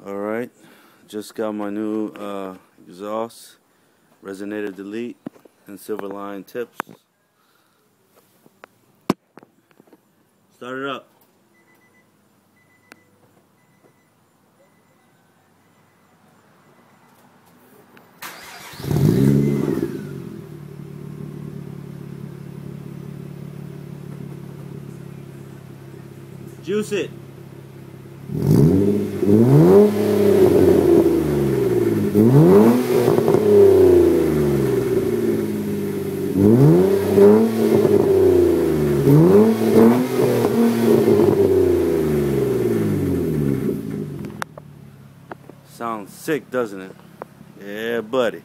Alright, just got my new exhaust, resonator delete, and silverline tips. Start it up. Juice it. Sounds sick, doesn't it? Yeah, buddy.